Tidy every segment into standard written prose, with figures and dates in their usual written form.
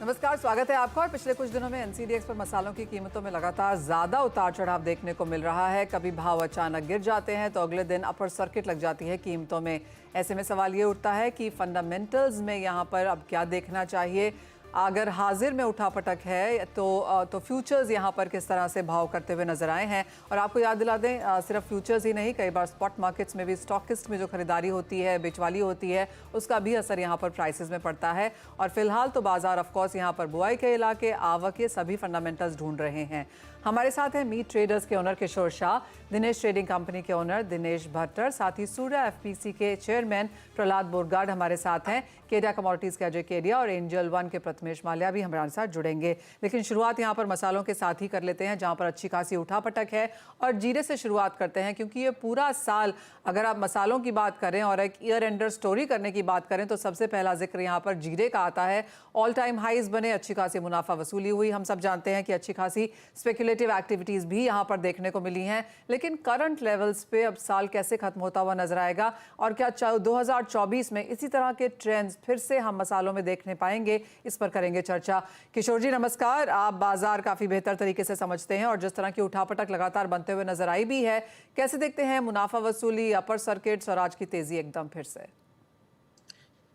नमस्कार, स्वागत है आपका। और पिछले कुछ दिनों में एनसीडीएक्स पर मसालों की कीमतों में लगातार ज्यादा उतार चढ़ाव देखने को मिल रहा है। कभी भाव अचानक गिर जाते हैं तो अगले दिन अपर सर्किट लग जाती है कीमतों में। ऐसे में सवाल ये उठता है कि फंडामेंटल्स में यहाँ पर अब क्या देखना चाहिए। अगर हाजिर में उठापटक है तो फ्यूचर्स यहाँ पर किस तरह से भाव करते हुए नजर आए हैं। और आपको याद दिला दें, सिर्फ फ्यूचर्स ही नहीं, कई बार स्पॉट मार्केट्स में भी स्टॉकिस्ट में जो खरीदारी होती है, बिचवाली होती है, उसका भी असर यहाँ पर प्राइसेस में पड़ता है। और फिलहाल तो बाजार ऑफकोर्स यहाँ पर बुआई के इलाके, आवक, ये सभी फंडामेंटल्स ढूंढ रहे हैं। हमारे साथ हैं मीट ट्रेडर्स के ओनर किशोर शाह, दिनेश ट्रेडिंग कंपनी के ओनर दिनेश भट्टर, साथ ही सूर्या एफपीसी के चेयरमैन प्रहलाद बोरगाड हमारे साथ हैं, केडिया कमोडिटीज के अजय केडिया और एंजल वन के प्रथमेश माल्या भी हमारे साथ जुड़ेंगे। लेकिन शुरुआत यहाँ पर मसालों के साथ ही कर लेते हैं, जहाँ पर अच्छी खासी उठापटक है। और जीरे से शुरुआत करते हैं, क्योंकि ये पूरा साल अगर आप मसालों की बात करें और एक ईयर एंडर स्टोरी करने की बात करें तो सबसे पहला जिक्र यहाँ पर जीरे का आता है। ऑल टाइम हाइज बने, अच्छी खासी मुनाफा वसूली हुई। हम सब जानते हैं कि अच्छी खासी स्पेकुलेटिव एक्टिविटीज भी यहाँ पर देखने को मिली हैं। लेकिन करंट लेवल्स पे अब साल कैसे खत्म होता हुआ नजर आएगा, और क्या 2024 में इसी तरह के ट्रेंड्स फिर से हम मसालों में देखने पाएंगे, इस पर करेंगे चर्चा। किशोर जी नमस्कार, आप बाजार काफी बेहतर तरीके से समझते हैं और जिस तरह की उठापटक लगातार बनते हुए नजर आई भी है, कैसे देखते हैं मुनाफा वसूली, अपर सर्किट्स और आज की तेजी एकदम फिर से?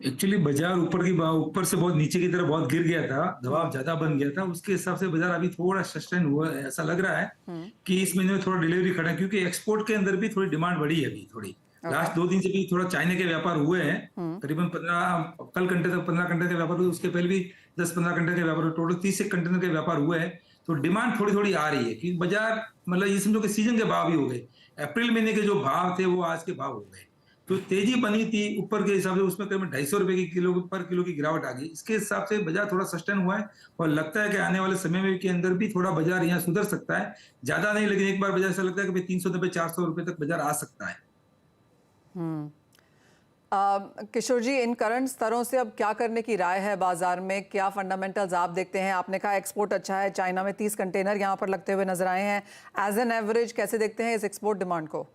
एक्चुअली बाजार ऊपर से बहुत नीचे की तरफ बहुत गिर गया था, दबाव ज्यादा बन गया था। उसके हिसाब से बाजार अभी थोड़ा सस्टेन हुआ है। ऐसा लग रहा है कि इस महीने में थोड़ा डिलीवरी खड़ा है, क्योंकि एक्सपोर्ट के अंदर भी थोड़ी डिमांड बढ़ी है अभी थोड़ी। लास्ट 2 दिन से भी थोड़ा चाइना के व्यापार हुए हैं, करीबन 15 कल घंटे तक 15 घंटे के व्यापार हुए। उसके पहले भी 10-15 घंटे के व्यापार हुए, टोटल 30 कंटेनर के व्यापार हुए हैं। तो डिमांड थोड़ी थोड़ी आ रही है कि बाजार, मतलब ये समझो कि सीजन के भाव भी हो गए। अप्रैल महीने के जो भाव थे वो आज के भाव हो गए। तो तेजी बनी थी ऊपर के हिसाब से, उसमें करीबन 250 रुपए की किलो पर किलो की गिरावट आ गई। इसके हिसाब से बाजार थोड़ा सस्टेन हुआ है और लगता है कि आने वाले समय में के अंदर भी थोड़ा बाजार यहाँ सुधर सकता है। ज्यादा नहीं, लेकिन एक बार बाजार ऐसा लगता है कि 390-400 रुपए तक बाजार आ सकता है। किशोर जी, इन करंट स्तरों से अब क्या करने की राय है बाजार में? क्या फंडामेंटल्स आप देखते हैं? आपने कहा एक्सपोर्ट अच्छा है, चाइना में 30 कंटेनर यहाँ पर लगते हुए नजर आए हैं। एज एन एवरेज कैसे देखते हैं इस एक्सपोर्ट डिमांड को?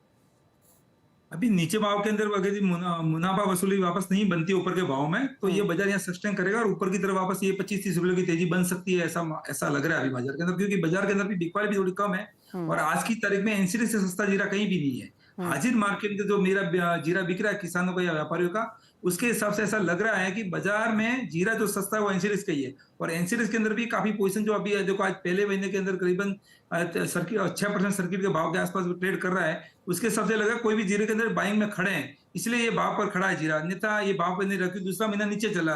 अभी नीचे भाव के अंदर अगर मुनाफा वसूली वापस नहीं बनती ऊपर के भाव में, तो ये बाजार यहाँ सस्टेन करेगा और ऊपर की तरफ वापस ये 25-30 रुपए की तेजी बन सकती है। ऐसा लग रहा है अभी बाजार के अंदर, क्योंकि बाजार के अंदर भी बिकवाली भी थोड़ी कम है। और आज की तारीख में एनसीडी से सस्ता जीरा कहीं भी नहीं है। हाजिर मार्केट में जो मेरा जीरा बिक रहा है किसानों का या व्यापारियों का, उसके हिसाब से ऐसा लग रहा है कि बाजार में जीरा जो सस्ता है वो एनसीडीज का ही है। और एनसीडीज के अंदर भी काफी पोजीशन जो अभी देखो, आज पहले महीने के अंदर करीबन 6% सर्किट के भाव के आसपास ट्रेड कर रहा है। उसके हिसाब से लगा कोई भी जीरे के अंदर बाइंग में खड़े हैं, इसलिए ये भाव पर खड़ा है जीरा। अन्यथा ये भाव पर नहीं रखी। दूसरा महीना नीचे चला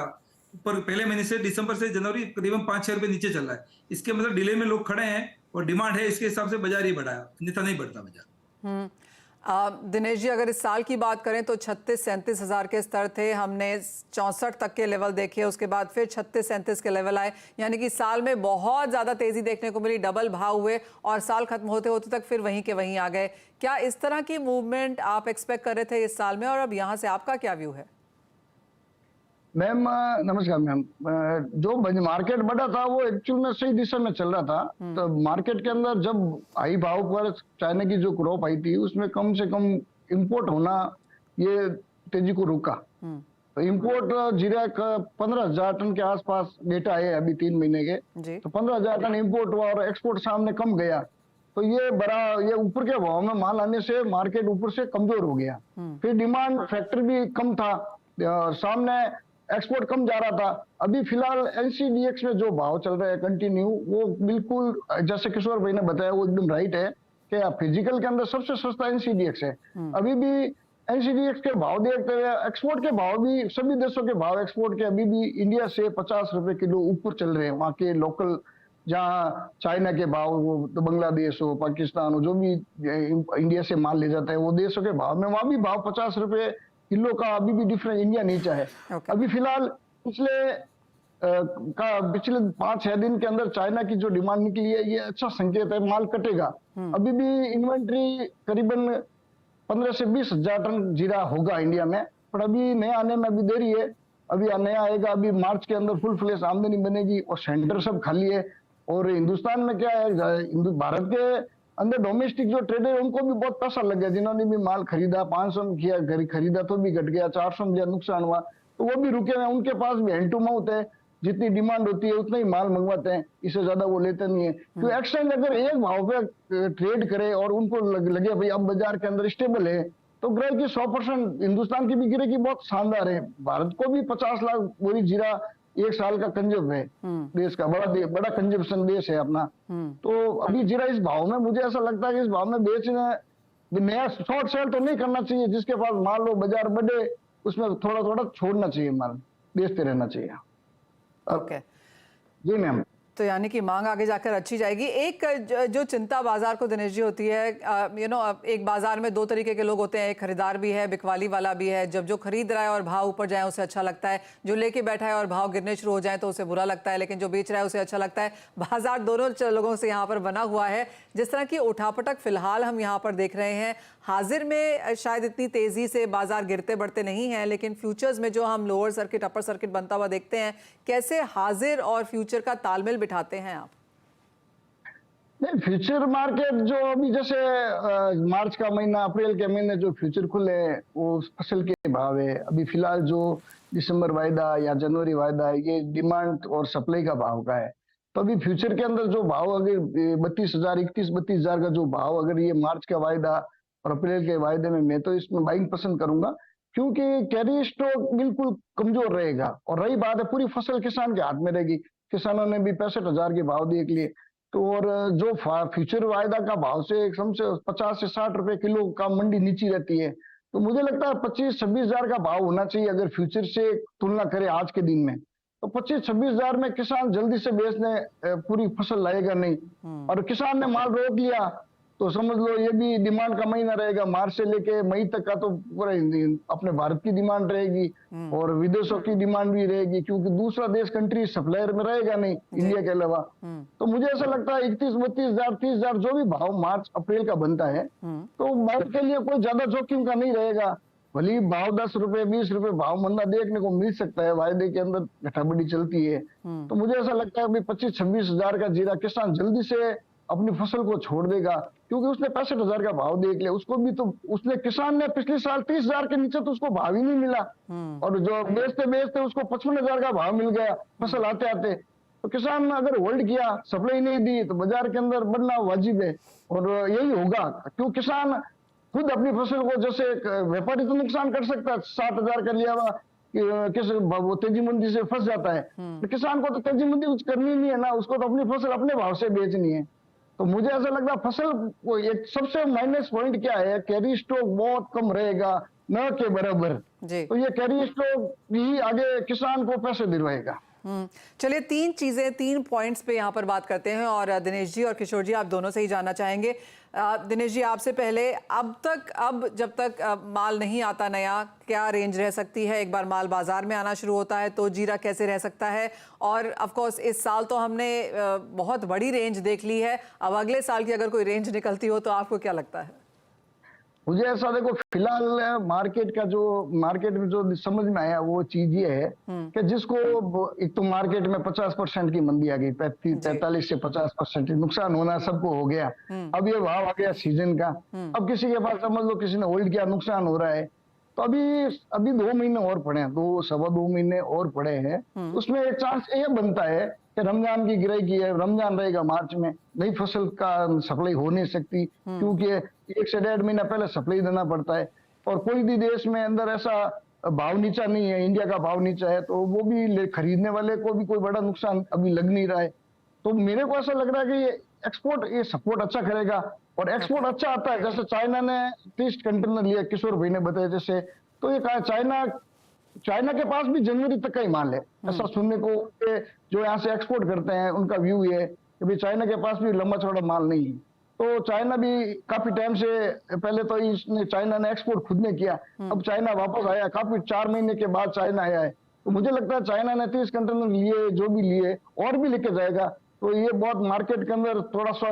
ऊपर, पहले महीने से दिसंबर से जनवरी करीबन 5-6 रुपए नीचे चल रहा है। इसके मतलब डिले में लोग खड़े हैं और डिमांड है, इसके हिसाब से बाजार ही बढ़ा है, अन्यथा नहीं बढ़ता बाजार। दिनेश जी, अगर इस साल की बात करें तो 36-37 हज़ार के स्तर थे, हमने 64 तक के लेवल देखे, उसके बाद फिर 36-37 के लेवल आए। यानी कि साल में बहुत ज़्यादा तेज़ी देखने को मिली, डबल भाव हुए और साल खत्म होते होते तक फिर वहीं के वहीं आ गए। क्या इस तरह की मूवमेंट आप एक्सपेक्ट कर रहे थे इस साल में, और अब यहाँ से आपका क्या व्यू है? मैम नमस्कार मैम। जो मार्केट बढ़ा था वो एक्चुअल में सही दिशा में चल रहा था। तो मार्केट के अंदर जब हाई भाव पर चाइना की जो क्रॉप आई थी उसमें कम से कम इंपोर्ट होना ये तेजी को रुका। तो इंपोर्ट जीरा का 15,000 टन के आसपास डेटा है अभी 3 महीने के। तो 15,000 टन इंपोर्ट हुआ और एक्सपोर्ट सामने कम गया। तो ये ऊपर के भाव में माल आने से मार्केट ऊपर से कमजोर हो गया। फिर डिमांड फैक्टर भी कम था, सामने एक्सपोर्ट कम जा रहा था। अभी फिलहाल एनसीडीएक्स में जो भाव चल रहा है कंटिन्यू, वो बिल्कुल जैसे किशोर भाई ने बताया वो एकदम राइट है कि फिजिकल के अंदर सबसे सस्ता एनसीडीएक्स है। अभी भी एनसीडीएक्स के भाव देखते हुए एक्सपोर्ट के भाव भी, सभी देशों के भाव एक्सपोर्ट के अभी भी इंडिया से 50 रुपए किलो ऊपर चल रहे हैं। वहाँ के लोकल, जहाँ चाइना के भाव, तो बांग्लादेश हो, पाकिस्तान हो, जो भी इंडिया से माल ले जाता है वो देशों के भाव में, वहाँ भी भाव 50 रुपए किलो का अभी भी डिफरेंस इंडिया नीचा है। अभी फिलहाल पिछले 5-6 दिन के अंदर चाइना की जो डिमांड निकली है, ये अच्छा संकेत है, माल कटेगा। अभी भी इन्वेंट्री करीबन 15 से 20 हजार टन जीरा होगा इंडिया में, पर अभी नया आने में अभी देरी है। अभी नया आएगा, अभी मार्च के अंदर फुल फ्लेश आमदनी बनेगी और सेंटर सब खाली है। और हिंदुस्तान में क्या है, भारत के अंदर डोमेस्टिक जो ट्रेडर है उनको भी बहुत पैसा लग गया। जिन्होंने भी माल खरीदा, 500 में किया खरीदा तो भी घट गया, 400 में नुकसान हुआ, तो वो भी रुके हुए, उनके पास भी हैंड टू माउथ है। जितनी डिमांड होती है उतना ही माल मंगवाते हैं, इससे ज्यादा वो लेते नहीं है। तो एक्सचेंज अगर एक भाव पे ट्रेड करे और उनको लगे भाई अब बाजार के अंदर स्टेबल है, तो ग्राहकी 100% हिंदुस्तान की भी गिरेगी बहुत शानदार है। भारत को भी 50 लाख बोरी जीरा एक साल का कंजम है, देश का बड़ा कंजम्पशन देश है अपना। तो अभी जीरा इस भाव में मुझे ऐसा लगता है कि इस भाव में बेचना, नया शॉर्ट सेल तो नहीं करना चाहिए। जिसके पास माल हो बाजार बढ़े उसमें थोड़ा थोड़ा छोड़ना चाहिए, माल बेचते रहना चाहिए। ओके जी मैम। तो यानी कि मांग आगे जाकर अच्छी जाएगी। एक जो चिंता बाजार को दिनेश जी होती है, एक बाजार में दो तरीके के लोग होते हैं, एक खरीदार भी है, बिकवाली वाला भी है। जब जो खरीद रहा है और भाव ऊपर जाए उसे अच्छा लगता है, जो लेके बैठा है और भाव गिरने शुरू हो जाए तो उसे बुरा लगता है, लेकिन जो बेच रहा है उसे अच्छा लगता है। बाजार दोनों लोगों से यहाँ पर बना हुआ है। जिस तरह की उठापटक फिलहाल हम यहाँ पर देख रहे हैं, हाजिर में शायद इतनी तेजी से बाजार गिरते बढ़ते नहीं हैं, लेकिन फ्यूचर्स में जो हम लोअर सर्किट अपर सर्किट बनता हुआ देखते हैं, कैसे हाजिर और फ्यूचर का तालमेल बिठाते हैं आप? नहीं, फ्यूचर मार्केट जो अभी जैसे मार्च का महीना, अप्रैल के महीने जो फ्यूचर खुले वो फसल के भाव है। अभी फिलहाल जो दिसंबर वायदा या जनवरी वायदा है ये डिमांड और सप्लाई का भाव का है। तो अभी फ्यूचर के अंदर जो भाव अगर 32,000 का जो भाव अगर ये मार्च का वायदा और अप्रैल के वायदे में, मैं तो इसमें बाइंग पसंद करूंगा, क्योंकि कैरी स्टॉक बिल्कुल कमजोर रहेगा। और रही बात है पूरी फसल किसान के हाथ में रहेगी, किसानों ने भी 65,000 के भाव देख लिए। तो और जो फ्यूचर वायदा का भाव से कम से 50 से 60 रुपए किलो का मंडी नीचे रहती है। तो मुझे लगता है 25-26 हजार का भाव होना चाहिए अगर फ्यूचर से तुलना करें आज के दिन में। तो 25-26 हजार में किसान जल्दी से बेचने पूरी फसल लाएगा नहीं। और किसान ने माल रोक लिया तो समझ लो ये भी डिमांड का महीना रहेगा। मार्च से लेके मई तक का तो पूरा अपने भारत की डिमांड रहेगी और विदेशों की डिमांड भी रहेगी, क्योंकि दूसरा देश कंट्री सप्लायर में रहेगा नहीं इंडिया के अलावा। तो मुझे ऐसा लगता है 31-32 हजार 30 हजार जो भी भाव मार्च अप्रैल का बनता है, तो भारत के लिए कोई ज्यादा जोखिम का नहीं रहेगा। भले भाव 10 रुपए 20 रुपए भाव मंदा देखने को मिल सकता है, वायदे के अंदर घटाबड़ी चलती है। तो मुझे ऐसा लगता है अभी 25-26 हजार का जीरा किसान जल्दी से अपनी फसल को छोड़ देगा, क्योंकि उसने 65,000 का भाव देख लिया। उसको भी तो उसने किसान ने पिछले साल 30,000 के नीचे तो उसको भाव ही नहीं मिला, और जो बेचते बेचते उसको 55,000 का भाव मिल गया फसल आते आते। तो किसान ने अगर होल्ड किया, सप्लाई नहीं दी, तो बाजार के अंदर बढ़ना वाजिब है और यही होगा। क्यों किसान खुद अपनी फसल को, जैसे व्यापारी तो नुकसान कर सकता है, 60,000 का लिया हुआ किस वो तेजी मंदी से फंस जाता है, तो किसान को तो तेजी मंदी कुछ करनी नहीं है ना, उसको तो अपनी फसल अपने भाव से बेचनी है। तो मुझे ऐसा लगता है फसल को एक सबसे माइनस पॉइंट क्या है, कैरी स्टॉक बहुत कम रहेगा, न के बराबर। तो ये कैरी स्टॉक ही आगे किसान को पैसे दिलवाएगा। चलिए 3 पॉइंट्स पे यहाँ पर बात करते हैं और दिनेश जी और किशोर जी आप दोनों से ही जानना चाहेंगे। दिनेश जी आपसे पहले, अब जब तक माल नहीं आता नया, क्या रेंज रह सकती है? एक बार माल बाजार में आना शुरू होता है तो जीरा कैसे रह सकता है? और ऑफ कोर्स इस साल तो हमने बहुत बड़ी रेंज देख ली है, अब अगले साल की अगर कोई रेंज निकलती हो तो आपको क्या लगता है? मुझे ऐसा देखो, फिलहाल मार्केट में जो समझ में आया वो चीज ये है कि जिसको एक तो मार्केट में 50% की मंदी आ गई, 45 से 50% नुकसान होना सबको हो गया। अब ये भाव आ गया सीजन का, अब किसी के पास समझ लो किसी ने होल्ड किया, नुकसान हो रहा है। तो अभी 2 महीने और पड़े हैं, 2-2.25 महीने और पड़े हैं। उसमें एक चांस ये बनता है कि रमजान की गिराई की है, रमजान रहेगा मार्च में, नई फसल का सप्लाई हो नहीं सकती, क्योंकि 1 से 1.5 महीना पहले सप्लाई देना पड़ता है। और कोई भी देश में अंदर ऐसा भाव नीचा नहीं है, इंडिया का भाव नीचा है, तो वो भी खरीदने वाले को भी कोई बड़ा नुकसान अभी लग नहीं रहा है। तो मेरे को ऐसा लग रहा है कि ये एक्सपोर्ट ये सपोर्ट अच्छा करेगा और एक्सपोर्ट अच्छा आता है। जैसे चाइना ने 30 कंटेनर लिया, किशोर भाई ने बताया जैसे, तो ये कहा चाइना के पास भी जनवरी तक का ही माल है, ऐसा सुनने को जो यहाँ से एक्सपोर्ट करते हैं उनका व्यू है कि भाई चाइना के पास भी लंबा चौड़ा माल नहीं है। तो चाइना भी काफी टाइम से, पहले तो चाइना ने एक्सपोर्ट खुद ने किया, अब चाइना वापस आया, काफी 4 महीने के बाद चाइना आया है। तो मुझे लगता है चाइना ने 30 कंटेनर लिए, जो भी लिए और भी लेके जाएगा। तो ये बहुत मार्केट के अंदर थोड़ा सा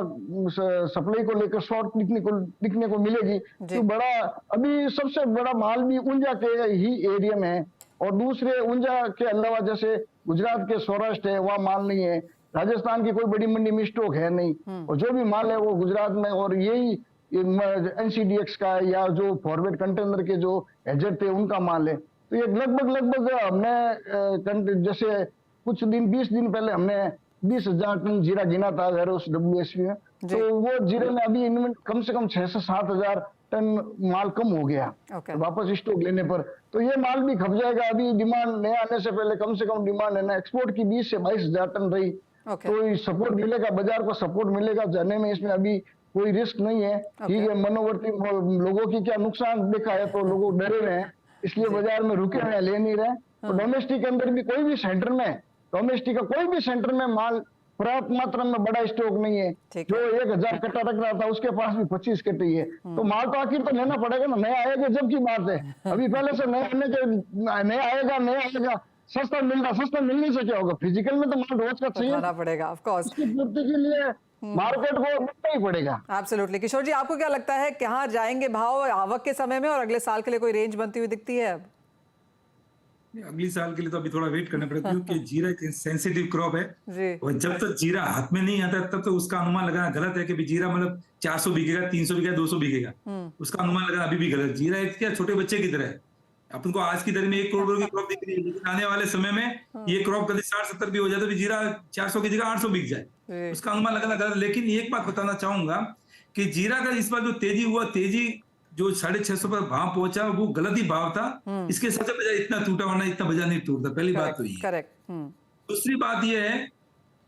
सप्लाई को लेकर शॉर्ट दिखने को मिलेगी। तो बड़ा अभी सबसे बड़ा माल भी ऊंझा के ही एरिया में है, और दूसरे ऊंझा के अलावा जैसे गुजरात के सौराष्ट्र है वहाँ माल नहीं है, राजस्थान की कोई बड़ी मंडी में स्टॉक है नहीं, और जो भी माल है वो गुजरात में, और यही NCDX का या जो फॉरवर्ड कंटेनर के जो एजेंट थे उनका माल है। तो ये लगभग हमने जैसे कुछ दिन 20 दिन पहले हमने 20,000 टन जीरा गिना था अगर उस WSP में, तो वो जीरे में अभी इनमें कम से कम 6 से 7,000 टन माल कम हो गया वापस स्टॉक लेने पर। तो ये माल भी खप जाएगा। अभी डिमांड नए आने से पहले कम से कम डिमांड है ना एक्सपोर्ट की 20 से 22,000 टन रही। तो सपोर्ट मिलेगा, बाजार को सपोर्ट मिलेगा जाने में, इसमें अभी कोई रिस्क नहीं है। ठीक है, मनोवर्ती लोगों की क्या नुकसान देखा है तो लोग डरे हुए हैं, इसलिए बाजार में रुके हुए हैं, ले नहीं रहे। तो डोमेस्टिक के अंदर भी कोई भी सेंटर में, डोमेस्टिक का कोई भी सेंटर में माल पर्याप्त मात्रा में बड़ा स्टॉक नहीं है। जो 1,000 कट्टा रख रहा था उसके पास भी 25 कट्टे ही है। तो माल तो आखिर तो लेना पड़ेगा ना, नया आएगा जब की बात है। अभी पहले से नया आएगा सस्ता मिलने से क्या होगा? फिजिकल में तो माल रोज का चाहिए पड़ेगा, ऑफ कोर्स। उसकी पूर्ति के लिए मार्केट को मिलना ही पड़ेगा। एब्सोल्युटली। किशोर जी, आपको क्या लगता है कहाँ जाएंगे भाव आवक के समय में, और अगले साल के लिए कोई रेंज बनती हुई दिखती है? अब अगली साल के लिए तो अभी थोड़ा वेट करना पड़ेगा, क्योंकि जीरा एक सेंसिटिव क्रॉप है जी। और जब तक जीरा हाथ में नहीं आता तब तो उसका अनुमान लगाना गलत है कि जीरा मतलब 400 बिकेगा, 300 बिकेगा, 200 बिकेगा, उसका अनुमान लगाना अभी भी गलत। जीरा एक क्या छोटे बच्चे की तरह है। अपन को आज की दर में 1 करोड़ की क्रॉप दिख रही है, लेकिन आने वाले समय में ये क्रॉप कभी 60-70 भी हो जाए तो जीरा 400 की जगह 800 बिक जाए, उसका अनुमान लगाना गलत। लेकिन एक बात बताना चाहूंगा कि जीरा का इस बार जो तेजी हुआ, तेजी जो 650 पर भाव पहुंचा वो गलत ही भाव था। इसके साथ बाजार इतना टूटा, वरना इतना बाजार नहीं टूटता। पहली बात तो ये। दूसरी बात ये है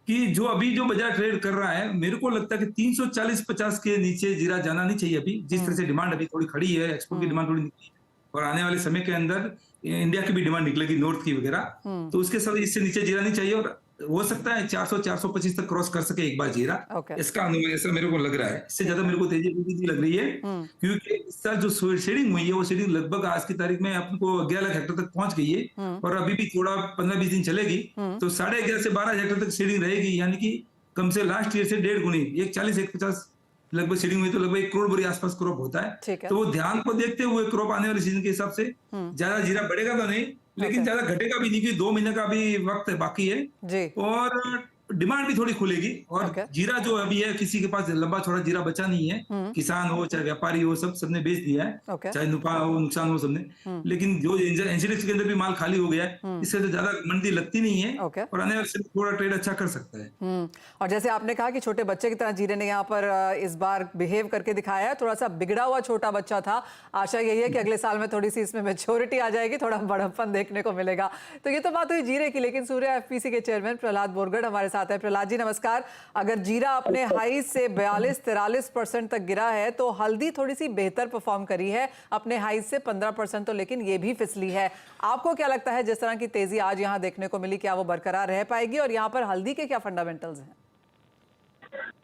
कि जो अभी जो बाजार ट्रेड कर रहा है, मेरे को लगता है कि 340-50 के नीचे जीरा जाना नहीं चाहिए अभी। जिस तरह से डिमांड अभी थोड़ी खड़ी है, एक्सपोर्ट की डिमांड थोड़ी निकली है, और आने वाले समय के अंदर इंडिया की भी डिमांड निकलेगी, नॉर्थ की वगैरह, तो उसके साथ इससे नीचे जीरा नहीं चाहिए। और हो सकता है 400-425 तक क्रॉस कर सके एक बार जीरा, इसका अनुमान ऐसा मेरे को लग रहा है। इससे ज्यादा मेरे को तेजी लग रही है, क्योंकि इस साल जो शेडिंग हुई है वो शेडिंग लगभग आज की तारीख में अपन को 11 लाख हेक्टर तक पहुंच गई है, और अभी भी थोड़ा 15-20 दिन चलेगी तो 11.5 से 12 हेक्टर तक शेडिंग रहेगी। यानी कि कम से लास्ट ईयर से 1.5 गुनी, 140-150 लगभग शेडिंग हुई तो लगभग 1 करोड़ बोरी आसपास क्रॉप होता है। तो वो ध्यान को देखते हुए क्रॉप आने वाले सीजन के हिसाब से ज्यादा जीरा बढ़ेगा तो नहीं, लेकिन ज्यादा घटेगा भी नहीं, क्योंकि 2 महीने का भी वक्त बाकी है जी। और डिमांड भी थोड़ी खुलेगी। और जीरा जो अभी है, किसी के पास लंबा चौड़ा जीरा बचा नहीं है, किसान हो चाहे व्यापारी हो, सबने बेच दिया है, चाहे नुफा हो नुकसान हो सबने। लेकिन जो एनसीडीएक्स के अंदर भी माल खाली हो गया है, इससे तो ज्यादा मंदी लगती नहीं है, और आने वाले समय थोड़ा ट्रेड अच्छा कर सकता है। और जैसे आपने कहा कि छोटे बच्चे की तरह जीरे ने यहाँ पर इस बार बिहेव करके दिखाया है, थोड़ा सा बिगड़ा हुआ छोटा बच्चा था। आशा यही है कि अगले साल में थोड़ी सी इसमें मैच्योरिटी आ जाएगी, थोड़ा बड़प्पन देखने को मिलेगा। तो ये तो बात हुई जीरे की, लेकिन सूर्या एफपीसी के चेयरमैन प्रहलाद बोरगढ़ हमारे साथ है। प्रहलाद जी नमस्कार। अगर जीरा अपने हाई से 42-43% तक गिरा है, तो हल्दी थोड़ी सी बेहतर परफॉर्म करी है, अपने हाई से 15% तो, लेकिन ये भी फिसली है। आपको क्या लगता है जिस तरह की तेजी आज यहाँ देखने को मिली, क्या वो बरकरार रह पाएगी, और यहाँ पर हल्दी के क्या फंडामेंटल्स हैं?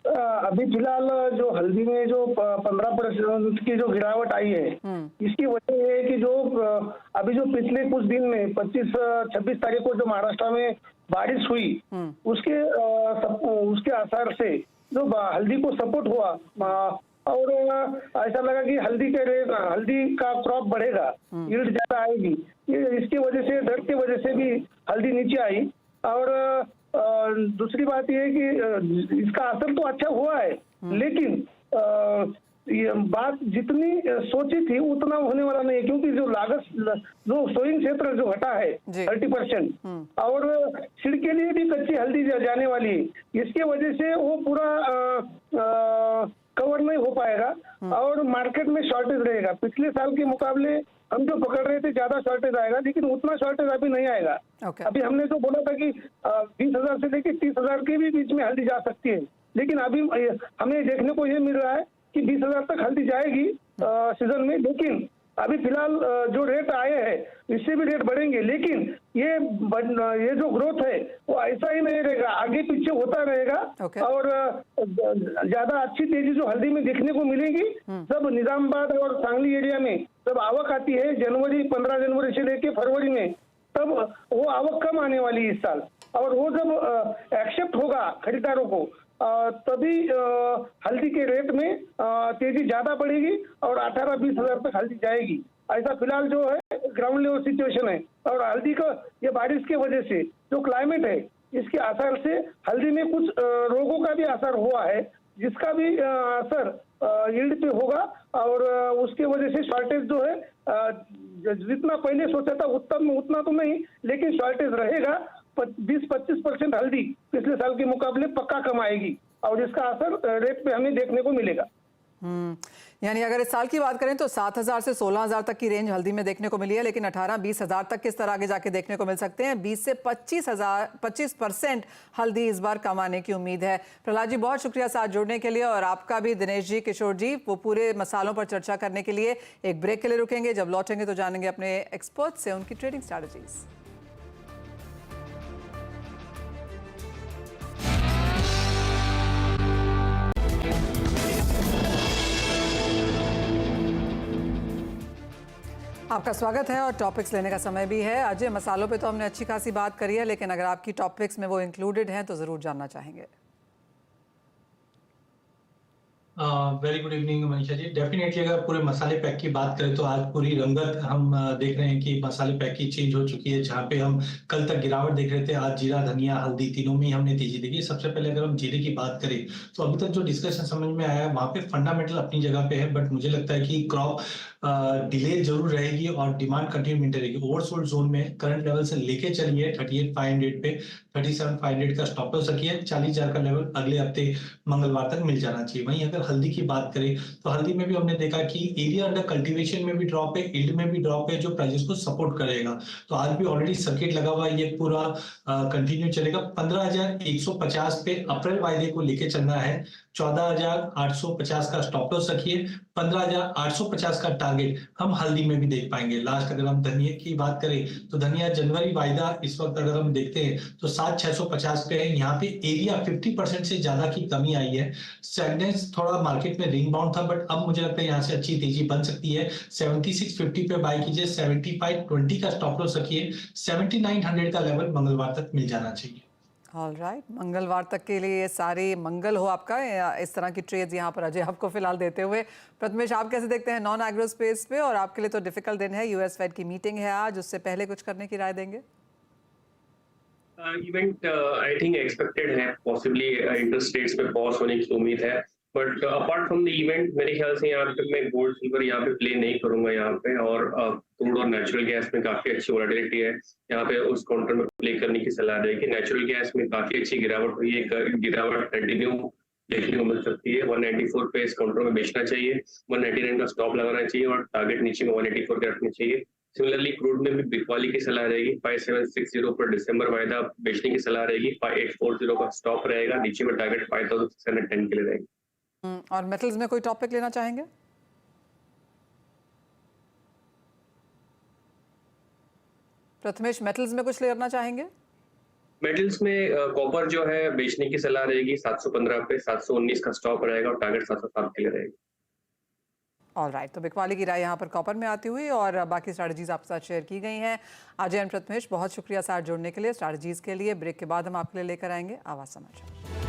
अभी फिलहाल जो हल्दी में जो 15% की जो गिरावट आई है, इसकी वजह ये है कि जो अभी जो पिछले कुछ दिन में 25-26 तारीख को जो महाराष्ट्र में बारिश हुई, उसके असर से जो हल्दी को सपोर्ट हुआ, और ऐसा लगा कि हल्दी का क्रॉप बढ़ेगा, यील्ड ज्यादा आएगी। इसकी वजह से, डर की वजह से भी हल्दी नीचे आई। और दूसरी बात यह है कि इसका असर तो अच्छा हुआ है, लेकिन ये बात जितनी सोची थी उतना होने वाला नहीं है, क्योंकि जो लागत, जो सोइंग क्षेत्र जो घटा है 30%, और सीड के लिए भी कच्ची हल्दी जाने वाली है, इसके वजह से वो पूरा कवर नहीं हो पाएगा, और मार्केट में शॉर्टेज रहेगा। पिछले साल के मुकाबले हम जो पकड़ रहे थे ज्यादा शॉर्टेज आएगा, लेकिन उतना शॉर्टेज अभी नहीं आएगा। अभी हमने तो बोला था कि 20,000 से लेकर 30,000 के भी बीच में हल्दी जा सकती है, लेकिन अभी हमें देखने को ये मिल रहा है कि 20,000 तक हल्दी जाएगी सीजन में। लेकिन अभी फिलहाल जो रेट आए हैं इससे भी रेट बढ़ेंगे, लेकिन ये जो ग्रोथ है वो ऐसा ही नहीं रहेगा, आगे पीछे होता रहेगा। और ज्यादा अच्छी तेजी जो हल्दी में देखने को मिलेगी जब निजामाबाद और सांगली एरिया में जब आवक आती है, 15 जनवरी से लेके फरवरी में, तब वो आवक कम आने वाली है इस साल। और वो जब एक्सेप्ट होगा खरीदारों को, तभी हल्दी के रेट में तेजी ज्यादा बढ़ेगी और 18-20 हजार तक हल्दी जाएगी। ऐसा फिलहाल जो है ग्राउंड लेवल सिचुएशन है। और हल्दी का ये बारिश के वजह से जो क्लाइमेट है, इसके असर से हल्दी में कुछ रोगों का भी असर हुआ है, जिसका भी असर यील्ड पे होगा, और उसके वजह से शॉर्टेज जो है जितना पहले सोचा था उतना तो नहीं, लेकिन शॉर्टेज रहेगा। 20-25% हल्दी पिछले साल के मुकाबले पक्का कम आएगी और इसका असर रेट पे हमें देखने को मिलेगा। यानी अगर इस साल की बात करें तो 7,000 से 16,000 तक की रेंज हल्दी में देखने को मिली है, लेकिन 18-20 हज़ार तक किस तरह आगे जाके देखने को मिल सकते हैं। 20 से 25% हल्दी इस बार कम आने की उम्मीद है। प्रहलाद जी, बहुत शुक्रिया साथ जुड़ने के लिए, और आपका भी दिनेश जी, किशोर जी, वो पूरे मसालों पर चर्चा करने के लिए एक ब्रेक के लिए रुकेंगे। जब लौटेंगे तो जानेंगे अपने एक्सपर्ट से उनकी ट्रेडिंग स्ट्रैटेजीज। आपका स्वागत है और टॉपिक्स लेने का समय भी है। अजय, मसालों पे तो हमने अच्छी खासी बात करी है, लेकिन अगर आपकी टॉपिक्स में वो इंक्लूडेड हैं तो ज़रूर जानना चाहेंगे। Very good evening Manisha ji. Definitely अगर पूरे मसाले पैक की बात करें तो आज पूरी रंगत हम देख रहे हैं कि मसाले पैक की चेंज हो चुकी है। जहां पे हम कल तक गिरावट देख रहे थे, आज जीरा, धनिया, हल्दी तीनों में ही हमने तेजी देखी। सबसे पहले अगर हम जीरे की बात करें तो अभी तक जो डिस्कशन समझ में आया है वहां पे फंडामेंटल अपनी जगह पे है, बट मुझे लगता है कि क्रॉप डिले जरूर रहेगी और डिमांड कंटिन्यू मेंटेन रहेगी। ओवरसोल्ड जोन में करंट लेवल से लेके चलिए 38,500 पे 37,500 का स्टॉप लॉस रखिए। 40,000 का लेवल अगले हफ्ते मंगलवार तक मिल जाना चाहिए। वहीं अगर हल्दी की बात करें तो हल्दी में भी हमने देखा कि एरिया अंडर कल्टीवेशन में भी ड्रॉप है, यील्ड में भी ड्रॉप है, जो प्राइसेस को सपोर्ट करेगा। तो आज भी ऑलरेडी सर्किट लगा हुआ है, ये पूरा कंटिन्यू चलेगा। 15,150 पे अप्रैल वायदे को लेके चलना है। 14,850 का स्टॉप लॉस रखिए। 15,850 का टारगेट हम हल्दी में भी देख पाएंगे। लास्ट अगर हम धनिया की बात करें तो धनिया जनवरी वायदा इस वक्त अगर हम देखते हैं तो 7,650 पे है। यहाँ पे एरिया 50% से ज्यादा की कमी आई है। स्टैग्नेंस थोड़ा मार्केट में रिंग बाउंड था, बट अब मुझे लगता है यहाँ से अच्छी तेजी बन सकती है। 7650 पे बाय कीजिए, 7520 का स्टॉप लॉस रखिए। 7900 का लेवल मंगलवार तक मिल जाना चाहिए। ऑलराइट, मंगलवार तक के लिए ये सारी मंगल हो आपका। इस तरह की ट्रेड्स यहाँ पर अजय आपको फिलहाल देते हुए। प्रथमेश, आप कैसे देखते हैं नॉन एग्रो स्पेस पे? और आपके लिए तो डिफिकल्ट दिन है, यूएस फेड की मीटिंग है आज, उससे पहले कुछ करने की राय देंगे? इवेंट आई थिंक एक्सपेक्टेड है, पॉसिबली इंटरेस्ट रेट्स पे पॉज होने की उम्मीद है, but apart from the event मेरे ख्याल से यहाँ पे मैं गोल्ड सिल्वर यहाँ पे प्ले नहीं करूंगा यहाँ पे। और क्रूड और नेचुरल गैस में काफी अच्छी वोलेटिलिटी है, यहाँ पे उस काउंटर में प्ले करने की सलाह रहेगी। नेचुरल गैस में काफी अच्छी गिरावट हुई है, गिरावट कंटिन्यू देखने को मिल सकती है। 194 पे इस काउंटर में बेचना चाहिए, 199 का स्टॉप लगाना चाहिए और टारगेट नीचे में 184 के रखनी चाहिए। सिमिलरली क्रूड में भी बिकवाली की सलाह रहेगी। 5760 पर दिसंबर वायदा बेचने की सलाह रहेगी। 5840 का स्टॉप रहेगा, नीचे में टारगेट 5610 के लिए रहेगी। और मेटल्स में कोई टॉपिक लेना चाहेंगे? प्रथमेश, मेटल्स में कुछ लेना चाहेंगे? मेटल्स में कॉपर जो है बेचने की सलाह रहेगी 715 पे, 719 का स्टॉप रहेगा और टारगेट 707 के लिए रहेगी। ऑलराइट, तो बिकवाली की राय यहाँ पर कॉपर में आती हुई और बाकी स्ट्रैटेजीज आपके साथ शेयर की गई हैं। अजय एंड प्रथमेश, बहुत शुक्रिया साथ जुड़ने के लिए, स्ट्रैटेजीज के लिए। ब्रेक के बाद हम आपके लिए लेकर आएंगे आवाज समाचार।